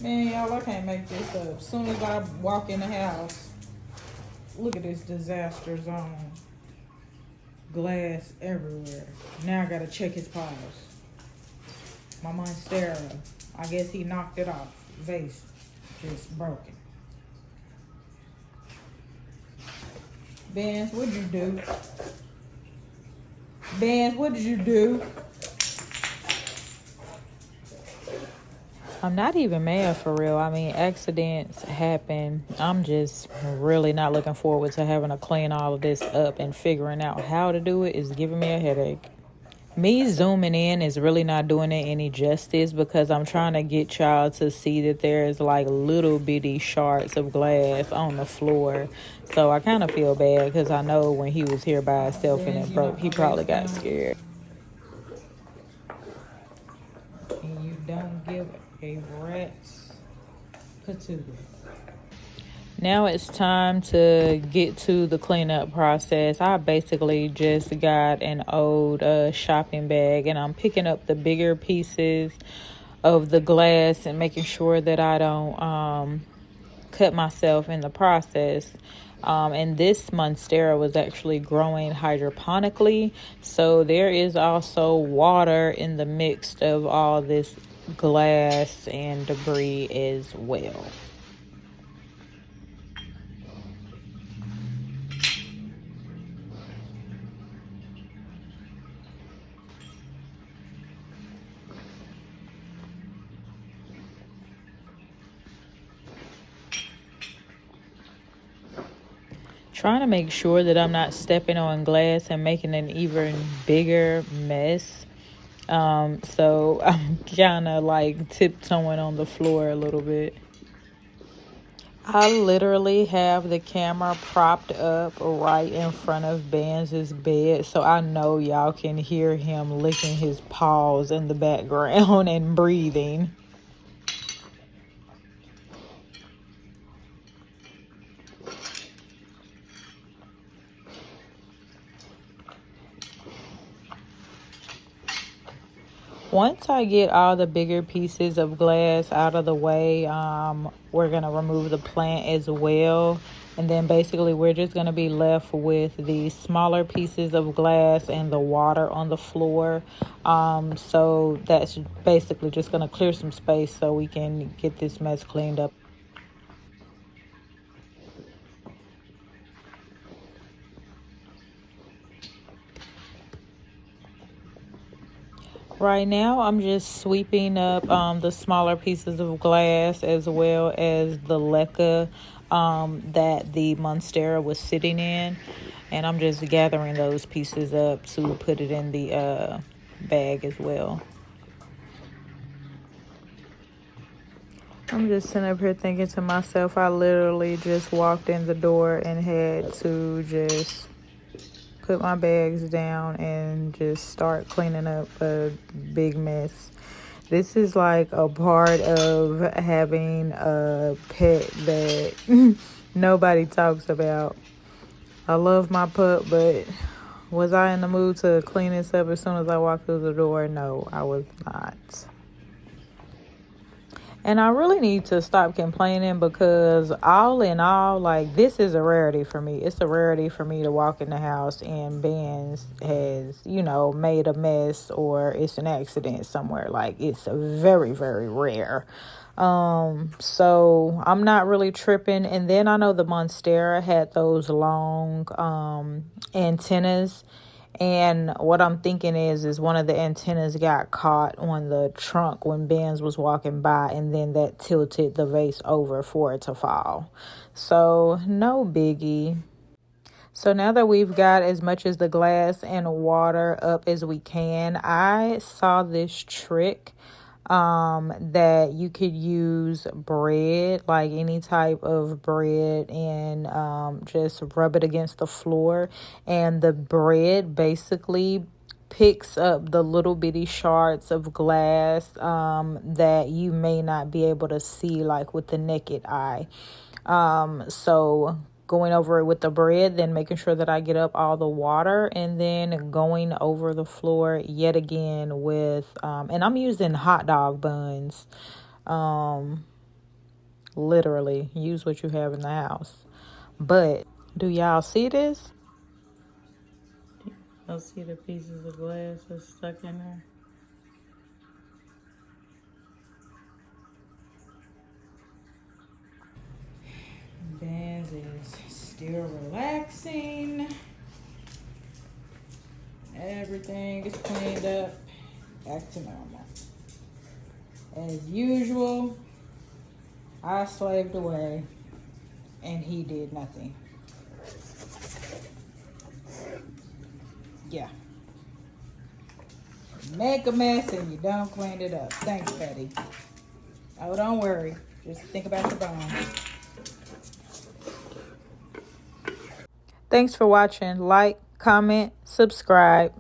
Man, y'all, I can't make this up. As soon as I walk in the house, look at this disaster zone. Glass everywhere. Now I gotta check his paws. My Monstera, I guess he knocked it off. Vase just broken. Benz, what'd you do? Benz, what did you do? I'm not even mad for real. I mean, accidents happen. I'm just really not looking forward to having to clean all of this up, and figuring out how to do it is giving me a headache. Me zooming in is really not doing it any justice, because I'm trying to get y'all to see that there's like little bitty shards of glass on the floor. So I kind of feel bad, because I know when he was here by himself and it broke, he probably got scared. And you don't give a rat's patootie. Now it's time to get to the cleanup process. I basically just got an old shopping bag, and I'm picking up the bigger pieces of the glass and making sure that I don't cut myself in the process. And this Monstera was actually growing hydroponically, so there is also water in the mix of all this glass and debris as well. Trying to make sure that I'm not stepping on glass and making an even bigger mess. So I'm kind of like tiptoeing on the floor a little bit. I literally have the camera propped up right in front of Banz's bed, so I know y'all can hear him licking his paws in the background and breathing. Once I get all the bigger pieces of glass out of the way, we're going to remove the plant as well. And then basically we're just going to be left with the smaller pieces of glass and the water on the floor. So that's basically just going to clear some space so we can get this mess cleaned up. Right now, I'm just sweeping up the smaller pieces of glass, as well as the leca that the Monstera was sitting in. And I'm just gathering those pieces up to put it in the bag as well. I'm just sitting up here thinking to myself, I literally just walked in the door and had to just put my bags down and just start cleaning up a big mess. This is like a part of having a pet that nobody talks about. I love my pup, but was I in the mood to clean this up as soon as I walked through the door? No, I was not. And I really need to stop complaining, because all in all, like, this is a rarity for me. It's a rarity for me to walk in the house and Benz has, made a mess, or it's an accident somewhere. Like, it's very, very rare. So I'm not really tripping. And then I know the Monstera had those long antennas. And what I'm thinking is one of the antennas got caught on the trunk when Benz was walking by, and then that tilted the vase over for it to fall. So no biggie. So now that we've got as much as the glass and water up as we can, I saw this trick that you could use bread, like any type of bread, and just rub it against the floor, and the bread basically picks up the little bitty shards of glass that you may not be able to see like with the naked eye. So going over it with the bread, then making sure that I get up all the water, and then going over the floor yet again with, and I'm using hot dog buns. Literally, use what you have in the house. But do y'all see this? Y'all see the pieces of glass that's stuck in there? Benz is still relaxing. Everything is cleaned up. Back to normal. As usual, I slaved away and he did nothing. Yeah. Make a mess and you don't clean it up. Thanks, Betty. Oh, don't worry. Just think about the bones. Thanks for watching. Like, comment, subscribe.